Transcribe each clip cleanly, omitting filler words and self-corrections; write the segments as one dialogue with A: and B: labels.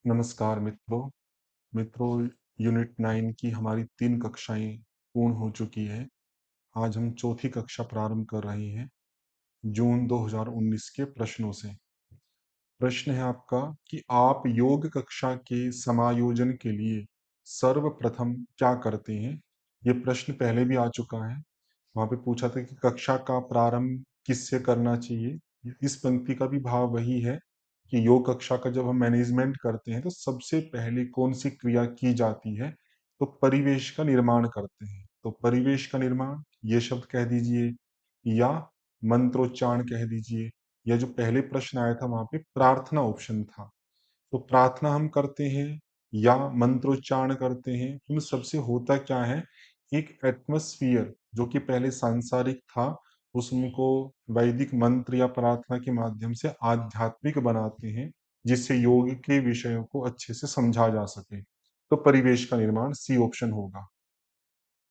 A: नमस्कार मित्रों। यूनिट 9 की हमारी 3 कक्षाएं पूर्ण हो चुकी है। आज हम चौथी कक्षा प्रारंभ कर रहे हैं जून 2019 के प्रश्नों से। प्रश्न है आपका कि आप योग कक्षा के समायोजन के लिए सर्वप्रथम क्या करते हैं? ये प्रश्न पहले भी आ चुका है। वहाँ पे पूछा था कि कक्षा का प्रारंभ किससे करना चाहिए? इस पंक्ति का भी भाव वही है कि योग कक्षा का जब हम मैनेजमेंट करते हैं तो सबसे पहले कौन-सी क्रिया की जाती है? तो परिवेश का निर्माण करते हैं। तो परिवेश का निर्माण ये शब्द कह दीजिए या मंत्रोच्चारण कह दीजिए, या जो पहले प्रश्न आया था वहाँ पे प्रार्थना ऑप्शन था। तो प्रार्थना हम करते हैं या मंत्रोच्चारण करते हैं, इन सबसे होता क्या है, एक एटमॉस्फियर जो कि पहले सांसारिक था, उसको वैदिक मंत्र या प्रार्थना के माध्यम से आध्यात्मिक बनाते हैं, जिससे योग के विषयों को अच्छे से समझा जा सके। तो परिवेश का निर्माण सी ऑप्शन होगा।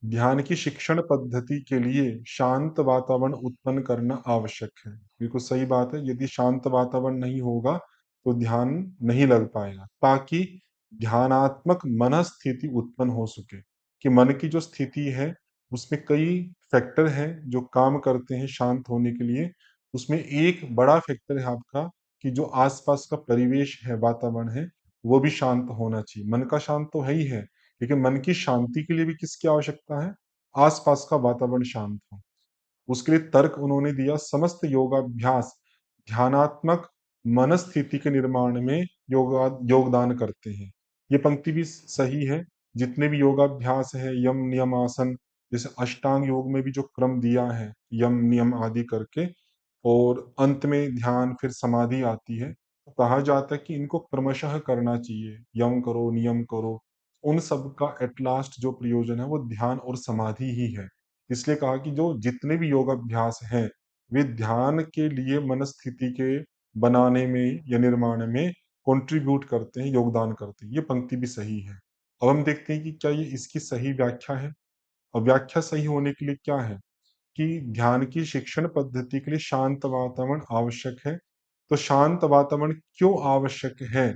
A: ध्यान की शिक्षण पद्धति के लिए शांत वातावरण उत्पन्न करना आवश्यक है। बिल्कुल सही बात है, यदि शांत वातावरण नहीं होगा तो ध्यान नहीं लग पाएगा, ताकि ध्यानात्मक मनस्थिति उत्पन्न हो सके। कि मन की जो स्थिति है उसमें कई फैक्टर हैं जो काम करते हैं शांत होने के लिए। उसमें एक बड़ा फैक्टर है आपका कि जो आसपास का परिवेश है, वातावरण है, वो भी शांत होना चाहिए। मन का शांत तो है ही है, लेकिन मन की शांति के लिए भी किसकी आवश्यकता है? आसपास का वातावरण शांत हो। उसके लिए तर्क उन्होंने दिया, समस्त योगाभ्यास ध्यानात्मक मनस्थिति के निर्माण में योगदान करते हैं। ये पंक्ति भी सही है। जितने भी योगाभ्यास है, यम नियम आसन, जैसे अष्टांग योग में भी जो क्रम दिया है यम नियम आदि करके, और अंत में ध्यान फिर समाधि आती है, तो कहा जाता है कि इनको क्रमशः करना चाहिए। यम करो, नियम करो, उन सब का एट लास्ट जो प्रयोजन है वो ध्यान और समाधि ही है। इसलिए कहा कि जो जितने भी योगाभ्यास हैं, वे ध्यान के लिए मनस्थिति के बनाने में या निर्माण में कंट्रीब्यूट करते हैं, योगदान करते हैं। ये पंक्ति भी सही है। अब हम देखते हैं कि क्या ये इसकी सही व्याख्या है? और व्याख्या सही होने के लिए क्या है कि ध्यान की शिक्षण पद्धति के लिए शांत वातावरण आवश्यक है। तो शांत वातावरण क्यों आवश्यक है,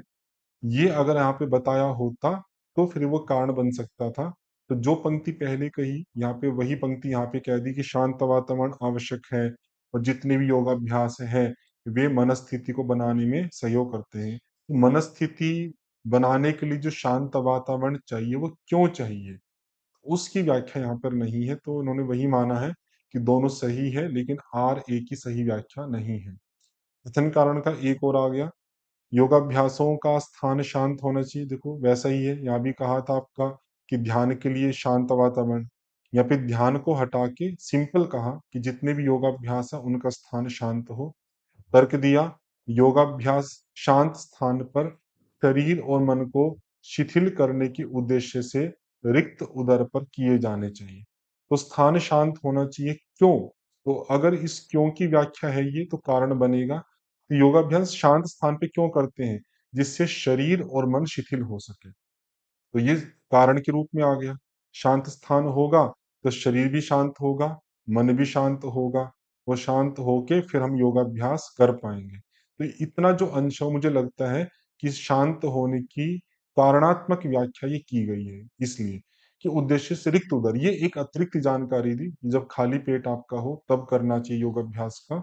A: ये अगर यहाँ पे बताया होता तो फिर वो कारण बन सकता था। तो जो पंक्ति पहले कही, यहाँ पे वही पंक्ति यहाँ पे कह दी कि शांत वातावरण आवश्यक है, और जितने भी योगाभ्यास हैं वे मनस्थिति को बनाने में सहयोग करते हैं। तो मनस्थिति बनाने के लिए जो शांत वातावरण चाहिए वो क्यों चाहिए, उसकी व्याख्या यहाँ पर नहीं है। तो उन्होंने वही माना है कि दोनों सही है, लेकिन आर ए की सही व्याख्या नहीं है। कथन कारण का एक और आ गया, योगाभ्यासों का स्थान शांत होना चाहिए। देखो वैसा ही है, यहाँ भी कहा था आपका कि ध्यान के लिए शांत वातावरण, या फिर ध्यान को हटा के सिंपल कहा कि जितने भी योगाभ्यास है उनका स्थान शांत हो। तर्क दिया, योगाभ्यास शांत स्थान पर शरीर और मन को शिथिल करने के उद्देश्य से रिक्त उदर पर किए जाने चाहिए। तो स्थान शांत होना चाहिए, क्यों? तो अगर इस क्यों की व्याख्या है ये, तो कारण बनेगा कि योगाभ्यास शांत स्थान पे क्यों करते हैं? जिससे शरीर और मन शिथिल हो सके। तो ये कारण के रूप में आ गया। शांत स्थान होगा तो शरीर भी शांत होगा, मन भी शांत होगा, वो शांत होके फिर हम योगाभ्यास कर पाएंगे। तो इतना जो अंश है मुझे लगता है कि शांत होने की कारणात्मक व्याख्या ये की गई है, इसलिए कि उद्देश्य से रिक्त उदर, ये एक अतिरिक्त जानकारी दी, जब खाली पेट आपका हो तब करना चाहिए योगाभ्यास का।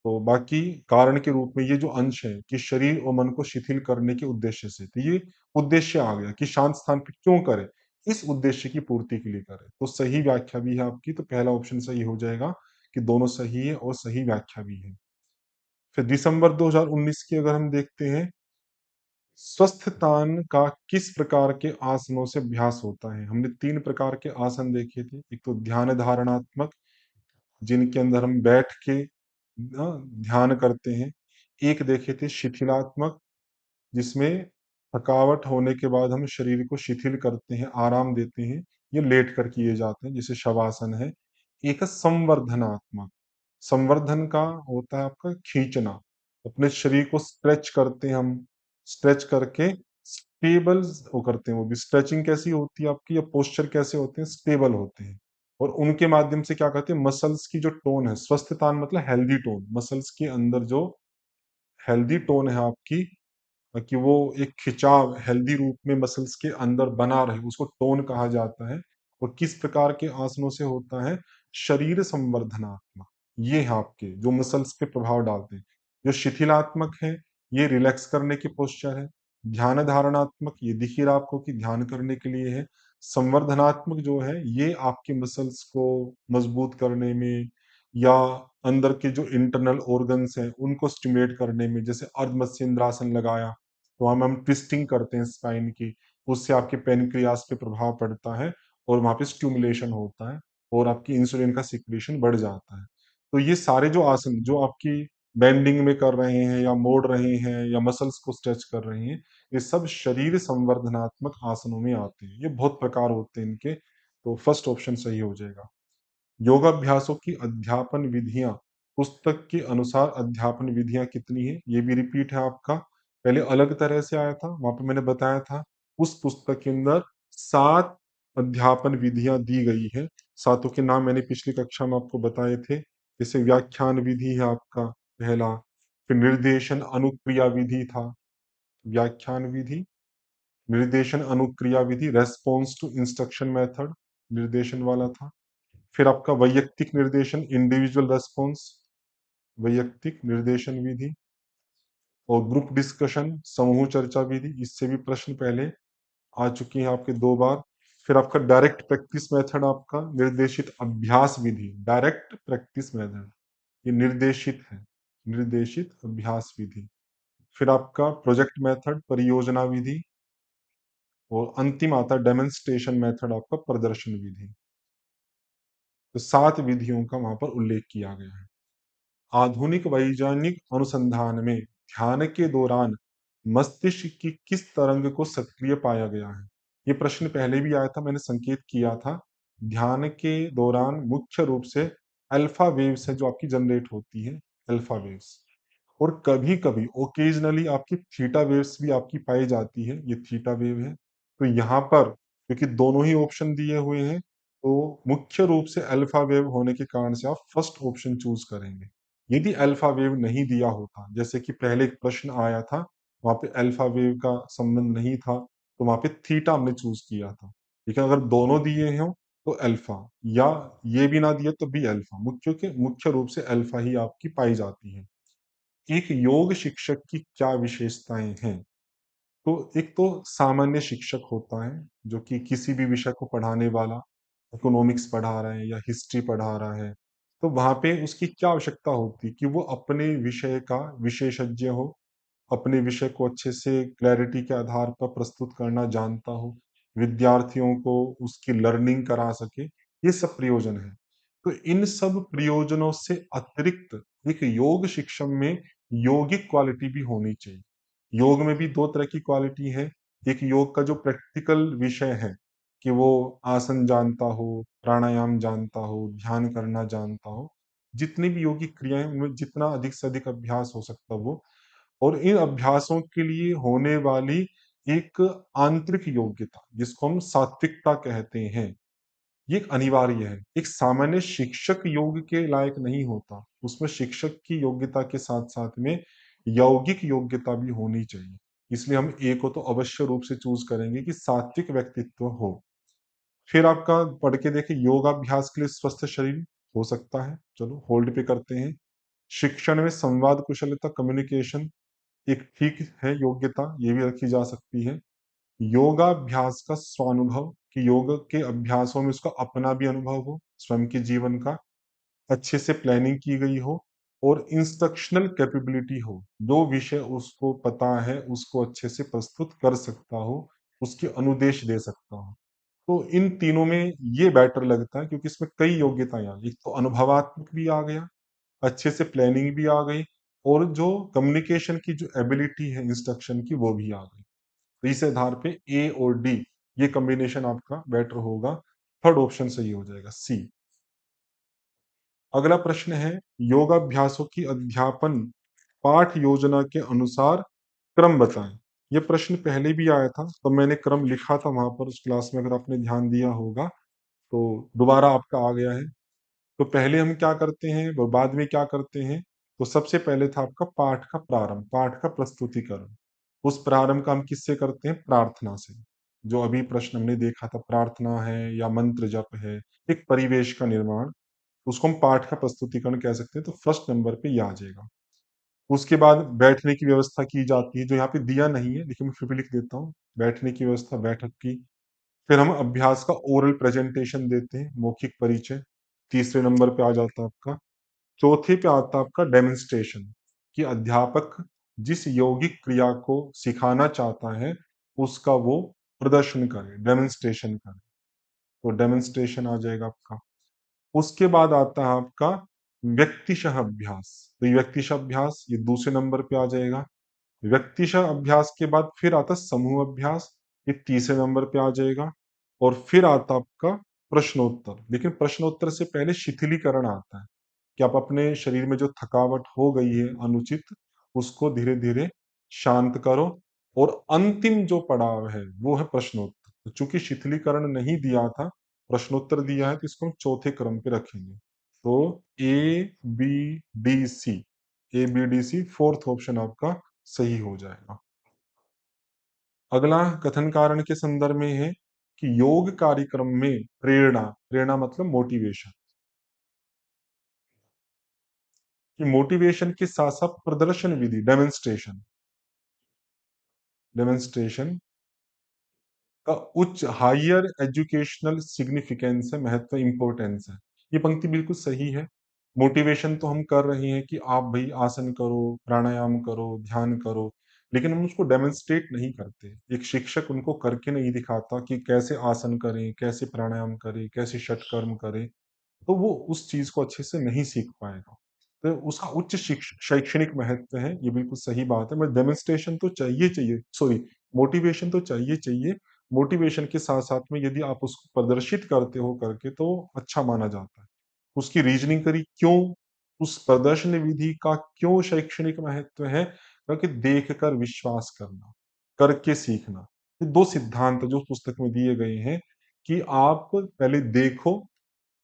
A: तो बाकी कारण के रूप में ये जो अंश है कि शरीर और मन को शिथिल करने के उद्देश्य से, तो ये उद्देश्य आ गया कि शांत स्थान पे क्यों करें, इस उद्देश्य की पूर्ति के लिए करें। तो सही व्याख्या भी है आपकी, तो पहला ऑप्शन सही हो जाएगा कि दोनों सही है और सही व्याख्या भी है। फिर दिसंबर 2019 की अगर हम देखते हैं, स्वस्थ तान का किस प्रकार के आसनों से अभ्यास होता है? हमने 3 प्रकार के आसन देखे थे। एक तो ध्यान धारणात्मक, जिनके अंदर हम बैठ के ध्यान करते हैं। एक देखे थे शिथिलात्मक, जिसमें थकावट होने के बाद हम शरीर को शिथिल करते हैं, आराम देते हैं। ये लेट कर किए जाते हैं, जैसे शवासन है। एक है संवर्धनात्मक, संवर्धन का होता है आपका खींचना, अपने शरीर को स्ट्रेच करते हैं हम, स्ट्रेच करके स्टेबल वो करते हैं। वो भी स्ट्रेचिंग कैसी होती है आपकी, या पोस्चर कैसे होते हैं, स्टेबल होते हैं। और उनके माध्यम से क्या कहते हैं, मसल्स की जो टोन है, स्वस्थ तान मतलब हेल्दी टोन, मसल्स के अंदर जो हेल्दी टोन है आपकी, कि वो एक खिंचाव हेल्दी रूप में मसल्स के अंदर बना रहे, उसको टोन कहा जाता है। और किस प्रकार के आसनों से होता है? शरीर संवर्धनात्मक। ये हैं आपके जो मसल्स पे प्रभाव डालते हैं। जो शिथिलात्मक है, ये रिलैक्स करने की पोस्चर है। ध्यान धारणात्मक, ये दिख ही रहा आपको कि ध्यान करने के लिए है। संवर्धनात्मक जो है, ये आपके मसल्स को मजबूत करने में या अंदर के जो इंटरनल ऑर्गन्स हैं उनको स्टिमुलेट करने में, जैसे अर्ध मत्स्येंद्रासन लगाया तो हम ट्विस्टिंग करते हैं स्पाइन की, उससे आपके पेनक्रियास पे प्रभाव पड़ता है और वहां पे स्टिमुलेशन होता है और आपकी इंसुलिन का सिक्रीशन बढ़ जाता है। तो ये सारे जो आसन जो आपकी बेंडिंग में कर रहे हैं या मोड़ रहे हैं या मसल्स को स्ट्रेच कर रहे हैं, ये सब शरीर संवर्धनात्मक आसनों में आते हैं। ये बहुत प्रकार होते हैं इनके, तो फर्स्ट ऑप्शन सही हो जाएगा। योगाभ्यासों की अध्यापन विधियां, पुस्तक के अनुसार अध्यापन विधियां कितनी है? ये भी रिपीट है आपका। पहले अलग तरह से आया था, वहां पे मैंने बताया था उस पुस्तक के अंदर 7 अध्यापन विधियां दी गई है। सातों के नाम मैंने पिछली कक्षा में आपको बताए थे। जैसे व्याख्यान विधि है आपका पहला, फिर निर्देशन अनुक्रिया विधि था, व्याख्यान विधि, निर्देशन अनुक्रिया विधि, रेस्पॉन्स टू इंस्ट्रक्शन मेथड निर्देशन वाला था। फिर आपका वैयक्तिक निर्देशन, इंडिविजुअल रेस्पॉन्स, वैयक्तिक निर्देशन विधि, और ग्रुप डिस्कशन, समूह चर्चा विधि, इससे भी प्रश्न पहले आ चुकी हैं आपके 2 बार। फिर आपका डायरेक्ट प्रैक्टिस मेथड, आपका निर्देशित अभ्यास विधि, डायरेक्ट प्रैक्टिस मेथड, ये निर्देशित है, निर्देशित अभ्यास विधि। फिर आपका प्रोजेक्ट मेथड, परियोजना विधि, और अंतिम आता है डेमोन्स्ट्रेशन मेथड, आपका प्रदर्शन विधि। तो 7 विधियों का वहां पर उल्लेख किया गया है। आधुनिक वैज्ञानिक अनुसंधान में ध्यान के दौरान मस्तिष्क की किस तरंग को सक्रिय पाया गया है? ये प्रश्न पहले भी आया था, मैंने संकेत किया था। ध्यान के दौरान मुख्य रूप से अल्फा वेव्स है जो आपकी जनरेट होती है, अल्फा वेव्स। और कभी कभी ओकेजनली आपकी थीटा वेव्स भी आपकी पाई जाती है, ये थीटा वेव है। तो यहाँ पर क्योंकि दोनों ही ऑप्शन दिए हुए हैं, तो मुख्य रूप से अल्फा वेव होने के कारण से आप फर्स्ट ऑप्शन चूज करेंगे। यदि अल्फा वेव नहीं दिया होता, जैसे कि पहले एक प्रश्न आया था, वहां पे अल्फा वेव का संबंध नहीं था, तो वहां पे थीटा हमने चूज किया था। लेकिन अगर दोनों दिए हों तो अल्फा, या ये भी ना दिए तो भी अल्फा, मुख्य मुख्य रूप से अल्फा ही आपकी पाई जाती है। एक योग शिक्षक की क्या विशेषताएं हैं? तो एक तो सामान्य शिक्षक होता है जो कि किसी भी विषय को पढ़ाने वाला, इकोनॉमिक्स पढ़ा रहा है या हिस्ट्री पढ़ा रहा है, तो वहां पे उसकी क्या आवश्यकता होती है कि वो अपने विषय का विशेषज्ञ हो, अपने विषय को अच्छे से क्लैरिटी के आधार पर प्रस्तुत करना जानता हो, विद्यार्थियों को उसकी लर्निंग करा सके, ये सब प्रयोजन है। तो इन सब प्रयोजनों से अतिरिक्त एक योग शिक्षण में योगिक क्वालिटी भी होनी चाहिए। योग में भी 2 तरह की क्वालिटी है। एक योग का जो प्रैक्टिकल विषय है कि वो आसन जानता हो, प्राणायाम जानता हो, ध्यान करना जानता हो, जितनी भी योगिक क्रियाएं उनमें जितना अधिक से अधिक अभ्यास हो सकता वो, और इन अभ्यासों के लिए होने वाली एक आंतरिक योग्यता जिसको हम सात्विकता कहते हैं, ये एक अनिवार्य है। एक सामान्य शिक्षक योग के लायक नहीं होता, उसमें शिक्षक की योग्यता के साथ साथ में यौगिक योग्यता भी होनी चाहिए। इसलिए हम ए को तो अवश्य रूप से चूज करेंगे कि सात्विक व्यक्तित्व हो। फिर आपका पढ़ के देखें, योगाभ्यास के लिए स्वस्थ शरीर हो सकता है, चलो होल्ड पे करते हैं। शिक्षण में संवाद कुशलता, कम्युनिकेशन एक ठीक है योग्यता, ये भी रखी जा सकती है। योगाभ्यास का स्वानुभव, कि योग के अभ्यासों में उसका अपना भी अनुभव हो, स्वयं के जीवन का अच्छे से प्लानिंग की गई हो, और इंस्ट्रक्शनल कैपेबिलिटी हो, जो विषय उसको पता है उसको अच्छे से प्रस्तुत कर सकता हो, उसके अनुदेश दे सकता हो। तो इन तीनों में ये बेटर लगता है क्योंकि इसमें कई योग्यताएं आ गई। एक तो अनुभवात्मक भी आ गया, अच्छे से प्लानिंग भी आ गई, और जो कम्युनिकेशन की जो एबिलिटी है इंस्ट्रक्शन की वो भी आ गई। तो इस आधार पे ए और डी, ये कॉम्बिनेशन आपका बेटर होगा। थर्ड ऑप्शन सही हो जाएगा, सी। अगला प्रश्न है, योगाभ्यासों की अध्यापन पाठ योजना के अनुसार क्रम बताएं। ये प्रश्न पहले भी आया था, तो मैंने क्रम लिखा था वहां पर उस क्लास में, अगर आपने ध्यान दिया होगा तो दोबारा आपका आ गया है। तो पहले हम क्या करते हैं और बाद में क्या करते हैं? तो सबसे पहले था आपका पाठ का प्रारंभ, पाठ का प्रस्तुतिकरण। उस प्रारंभ का हम किससे करते हैं? प्रार्थना से। जो अभी प्रश्न हमने देखा था, प्रार्थना है या मंत्र जप है, एक परिवेश का निर्माण, उसको हम पाठ का प्रस्तुतिकरण कह सकते हैं, तो फर्स्ट नंबर पे ये आ जाएगा। उसके बाद बैठने की व्यवस्था की जाती है, जो यहाँ पे दिया नहीं है, लेकिन मैं फिर भी लिख देता हूँ। बैठने की व्यवस्था, बैठक की। फिर हम अभ्यास का ओरल प्रेजेंटेशन देते हैं, मौखिक परिचय, तीसरे नंबर पे आ जाता है आपका। चौथे पे आता है आपका डेमोन्स्ट्रेशन, कि अध्यापक जिस यौगिक क्रिया को सिखाना चाहता है, उसका वो प्रदर्शन करे, डेमोन्स्ट्रेशन करे। तो डेमोन्स्ट्रेशन आ जाएगा आपका। उसके बाद आता है आपका व्यक्तिशः अभ्यास। तो ये व्यक्तिशः अभ्यास ये दूसरे नंबर पे आ जाएगा। व्यक्तिशः अभ्यास के बाद फिर आता समूह अभ्यास, ये तीसरे नंबर पे आ जाएगा। और फिर आता आपका प्रश्नोत्तर, लेकिन प्रश्नोत्तर से पहले शिथिलीकरण आता है, कि आप अपने शरीर में जो थकावट हो गई है अनुचित, उसको धीरे धीरे शांत करो। और अंतिम जो पड़ाव है वो है प्रश्नोत्तर। तो चूंकि शिथिलीकरण नहीं दिया था, प्रश्नोत्तर दिया है, तो इसको हम चौथे क्रम पे रखेंगे। तो ABDC, ABDC फोर्थ ऑप्शन आपका सही हो जाएगा। अगला कथन कारण के संदर्भ में है कि योग कार्यक्रम में प्रेरणा, प्रेरणा मतलब मोटिवेशन, कि मोटिवेशन के साथ साथ प्रदर्शन विधि, डेमोन्स्ट्रेशन, डेमोन्स्ट्रेशन का उच्च हायर एजुकेशनल सिग्निफिकेंस है, महत्व, इंपॉर्टेंस है। ये पंक्ति बिल्कुल सही है। मोटिवेशन तो हम कर रहे हैं कि आप भाई आसन करो, प्राणायाम करो, ध्यान करो, लेकिन हम उसको डेमोन्स्ट्रेट नहीं करते। एक शिक्षक उनको करके नहीं दिखाता कि कैसे आसन करें, कैसे प्राणायाम करें, कैसे षटकर्म करें, तो वो उस चीज को अच्छे से नहीं सीख पाएगा। तो उसका उच्च शैक्षणिक महत्व है, ये बिल्कुल सही बात है। मैं डेमोन्स्ट्रेशन तो चाहिए चाहिए, सॉरी, मोटिवेशन तो चाहिए चाहिए। मोटिवेशन के साथ साथ में यदि आप उसको प्रदर्शित करते हो करके, तो अच्छा माना जाता है। उसकी रीजनिंग करी क्यों, उस प्रदर्शन विधि का क्यों शैक्षणिक महत्व है, क्योंकि देख कर विश्वास करना, करके सीखना, ये दो सिद्धांत जो पुस्तक में दिए गए हैं, कि आप पहले देखो,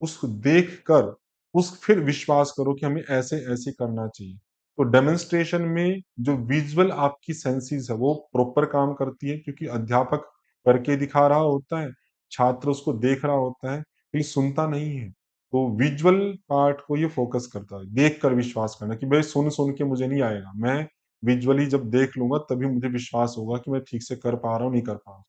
A: उसको देखकर उस फिर विश्वास करो कि हमें ऐसे-ऐसे करना चाहिए। तो डेमोन्स्ट्रेशन में जो विजुअल आपकी सेंसेस है वो प्रॉपर काम करती है, क्योंकि अध्यापक करके दिखा रहा होता है, छात्र उसको देख रहा होता है, लेकिन सुनता नहीं है। तो विजुअल पार्ट को ये फोकस करता है, देख कर विश्वास करना, कि भाई सुन-सुन के मुझे नहीं आएगा। मैं विजुअली जब देख लूँगा तभी मुझे विश्वास होगा कि मैं ठीक से कर पा रहा हूँ, नहीं कर पा रहा हूँ।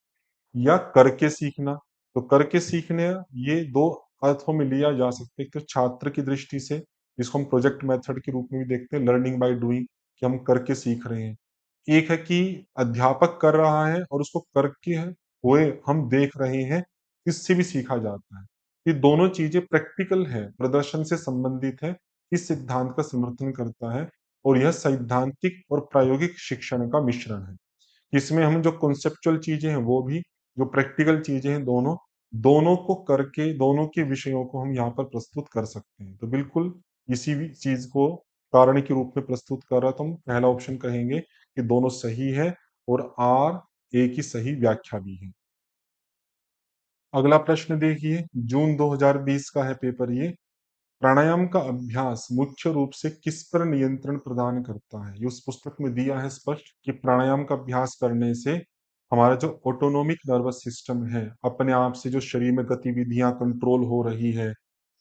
A: या करके सीखना। तो करके सीखने, ये 2 अर्थों में लिया जा सकता है। एक तो छात्र की दृष्टि से, जिसको हम प्रोजेक्ट मेथड के रूप में भी देखते हैं, लर्निंग बाय डूइंग, कि हम करके सीख रहे हैं। एक है कि अध्यापक कर रहा है और उसको करके हुए हम देख रहे हैं, इससे भी सीखा जाता है। ये दोनों चीजें प्रैक्टिकल है, प्रदर्शन से संबंधित है, इस सिद्धांत का समर्थन करता है। और यह सैद्धांतिक और प्रायोगिक शिक्षण का मिश्रण है। इसमें हम जो कॉन्सेप्चुअल चीजें हैं वो भी, जो प्रैक्टिकल चीजें हैं दोनों, दोनों को करके दोनों के विषयों को हम यहाँ पर प्रस्तुत कर सकते हैं। तो बिल्कुल इसी भी चीज को कारण के रूप में प्रस्तुत कर रहा, तो हम पहला ऑप्शन कहेंगे कि दोनों सही है, और आर ए की सही व्याख्या भी है। अगला प्रश्न देखिए, जून 2020 का है पेपर ये। प्राणायाम का अभ्यास मुख्य रूप से किस पर नियंत्रण प्रदान करता है? ये उस पुस्तक में दिया है स्पष्ट, कि प्राणायाम का अभ्यास करने से हमारा जो ऑटोनोमिक नर्वस सिस्टम है, अपने आप से जो शरीर में गतिविधियां कंट्रोल हो रही है,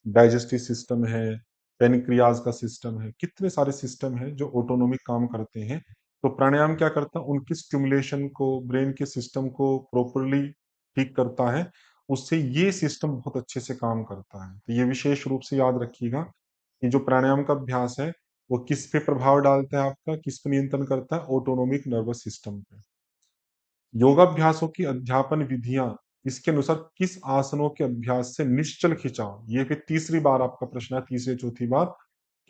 A: डाइजेस्टिव सिस्टम है, पेनक्रियाज का सिस्टम है, कितने सारे सिस्टम है जो ऑटोनोमिक काम करते हैं। तो प्राणायाम क्या करता है, उनकी स्टिमुलेशन को, ब्रेन के सिस्टम को प्रॉपरली ठीक करता है। उससे ये सिस्टम बहुत अच्छे से काम करता है। तो ये विशेष रूप से याद रखिएगा कि जो प्राणायाम का अभ्यास है, वो किस पे प्रभाव डालता है आपका, किस पे नियंत्रण करता है? ऑटोनोमिक नर्वस सिस्टम पे। योगाभ्यासों की अध्यापन विधियां, इसके अनुसार किस आसनों के अभ्यास से निश्चल खिंचाव, ये फिर तीसरी बार आपका प्रश्न है, तीसरी चौथी बार,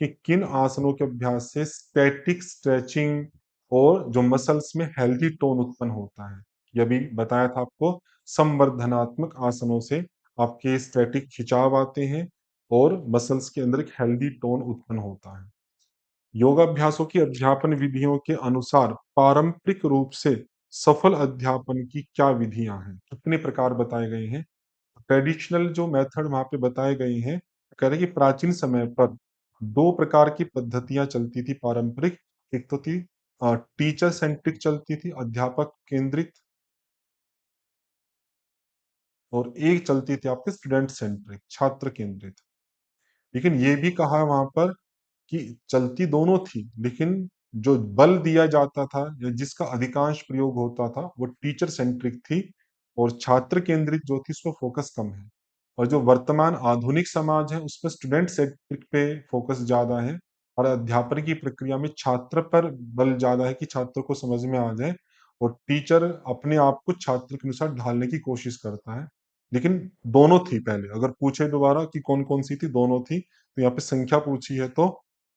A: कि किन आसनों के अभ्यास से स्टैटिक स्ट्रेचिंग और जो मसल्स में हेल्दी टोन उत्पन्न होता है। ये अभी बताया था आपको, संवर्धनात्मक आसनों से आपके स्टैटिक खिंचाव आते हैं और मसल्स के अंदर एक हेल्दी टोन उत्पन्न होता है। योगाभ्यासों की अध्यापन विधियों के अनुसार पारंपरिक रूप से सफल अध्यापन की क्या विधियां हैं? कितने प्रकार बताए गए हैं? ट्रेडिशनल जो मेथड वहां पे बताए गए हैं, कह रहे हैं कि प्राचीन समय पर 2 प्रकार की पद्धतियां चलती थी पारंपरिक। एक तो थी टीचर सेंट्रिक चलती थी, अध्यापक केंद्रित, और एक चलती थी आपके स्टूडेंट सेंट्रिक, छात्र केंद्रित। लेकिन ये भी कहा वहां पर कि चलती दोनों थी, लेकिन जो बल दिया जाता था या जिसका अधिकांश प्रयोग होता था वो टीचर सेंट्रिक थी, और छात्र केंद्रित जो थी उसमें फोकस कम है। और जो वर्तमान आधुनिक समाज है उसमें स्टूडेंट सेंट्रिक पे फोकस ज्यादा है, और अध्यापन की प्रक्रिया में छात्र पर बल ज्यादा है कि छात्र को समझ में आ जाए, और टीचर अपने आप को छात्र के अनुसार ढालने की कोशिश करता है। लेकिन दोनों थी पहले, अगर पूछे दोबारा कि कौन कौन सी थी, दोनों थी। तो यहाँ पे संख्या पूछी है तो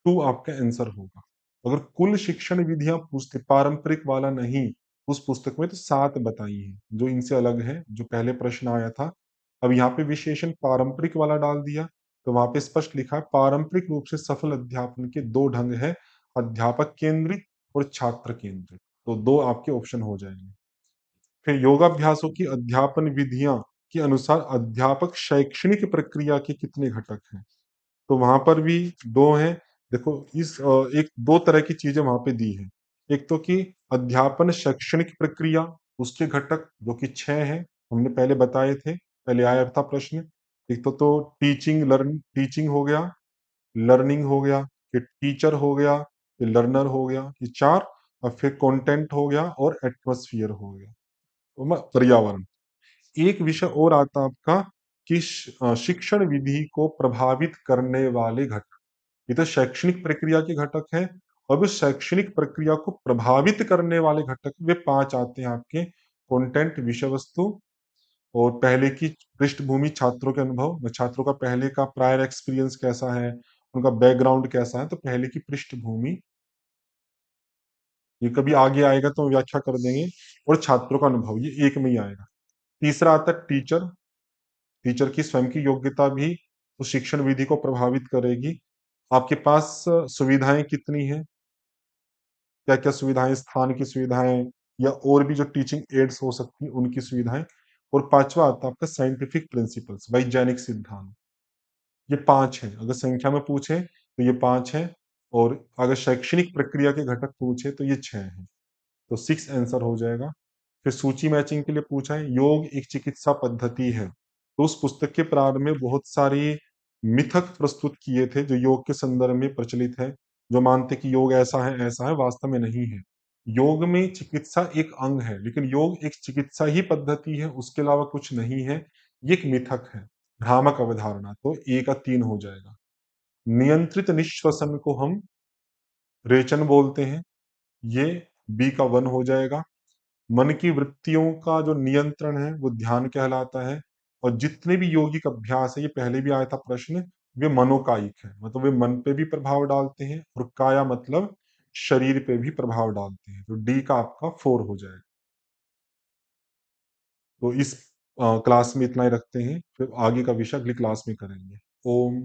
A: 2 आपका आंसर होगा। अगर कुल शिक्षण विधियां पूछते, पारंपरिक वाला नहीं, उस पुस्तक में तो 7 बताई है जो इनसे अलग है, जो पहले प्रश्न आया था। अब यहाँ पे विशेषण पारंपरिक वाला डाल दिया, तो वहां पे स्पष्ट लिखा है पारंपरिक रूप से सफल अध्यापन के 2 ढंग है, अध्यापक केंद्रित और छात्र केंद्रित। तो 2 आपके ऑप्शन हो जाएंगे। फिर योगाभ्यासों की अध्यापन विधियां के अनुसार अध्यापक शैक्षणिक प्रक्रिया के कितने घटक हैं? तो वहां पर भी 2 हैं। देखो एक 2 तरह की चीजें वहां पे दी है। एक तो कि अध्यापन शैक्षणिक प्रक्रिया, उसके घटक जो कि 6 हैं, हमने पहले बताए थे, पहले आया था प्रश्न। एक तो टीचिंग हो गया, लर्निंग हो गया, फिर टीचर हो गया, फिर लर्नर हो गया, ये 4, और फिर कंटेंट हो गया और एटमॉस्फेयर हो गया, पर्यावरण। एक विषय और आता आपका कि शिक्षण विधि को प्रभावित करने वाले घटक। ये तो शैक्षणिक प्रक्रिया के घटक हैं, और उस शैक्षणिक प्रक्रिया को प्रभावित करने वाले घटक वे 5 आते हैं आपके। कंटेंट, विषय वस्तु, और पहले की पृष्ठभूमि, छात्रों के अनुभव, छात्रों का पहले का प्रायर एक्सपीरियंस कैसा है, उनका बैकग्राउंड कैसा है, तो पहले की पृष्ठभूमि, ये कभी आगे आएगा तो व्याख्या कर देंगे, और छात्रों का अनुभव, ये एक में ही आएगा। तीसरा आता है टीचर। टीचर की स्वयं की योग्यता भी उस शिक्षण विधि को प्रभावित करेगी। आपके पास सुविधाएं कितनी हैं, क्या क्या सुविधाएं, स्थान की सुविधाएं, या और भी जो टीचिंग एड्स हो सकती हैं उनकी सुविधाएं। और पांचवा आता है आपका साइंटिफिक प्रिंसिपल्स, वैज्ञानिक सिद्धांत। ये 5 हैं, अगर संख्या में पूछे तो ये 5 हैं, और अगर शैक्षणिक प्रक्रिया के घटक पूछे तो ये 6 हैं। तो 6 आंसर हो जाएगा। फिर सूची मैचिंग के लिए पूछा है, योग एक चिकित्सा पद्धति है। तो उस पुस्तक के प्रारंभ में बहुत सारी मिथक प्रस्तुत किए थे जो योग के संदर्भ में प्रचलित है, जो मानते कि योग ऐसा है, वास्तव में नहीं है। योग में चिकित्सा एक अंग है, लेकिन योग एक चिकित्सा ही पद्धति है, उसके अलावा कुछ नहीं है। ये एक मिथक है, भ्रामक अवधारणा। तो ए का 3 हो जाएगा। नियंत्रित निश्वसन को हम रेचन बोलते हैं, ये बी का 1 हो जाएगा। मन की वृत्तियों का जो नियंत्रण है वो ध्यान कहलाता है, और जितने भी यौगिक अभ्यास है, ये पहले भी आया था प्रश्न, वे मनोकायिक है, मतलब वे मन पे भी प्रभाव डालते हैं, और काया मतलब शरीर पे भी प्रभाव डालते हैं। तो डी का आपका 4 हो जाएगा। तो इस क्लास में इतना ही रखते हैं, फिर आगे का विषय अगली क्लास में करेंगे। ओम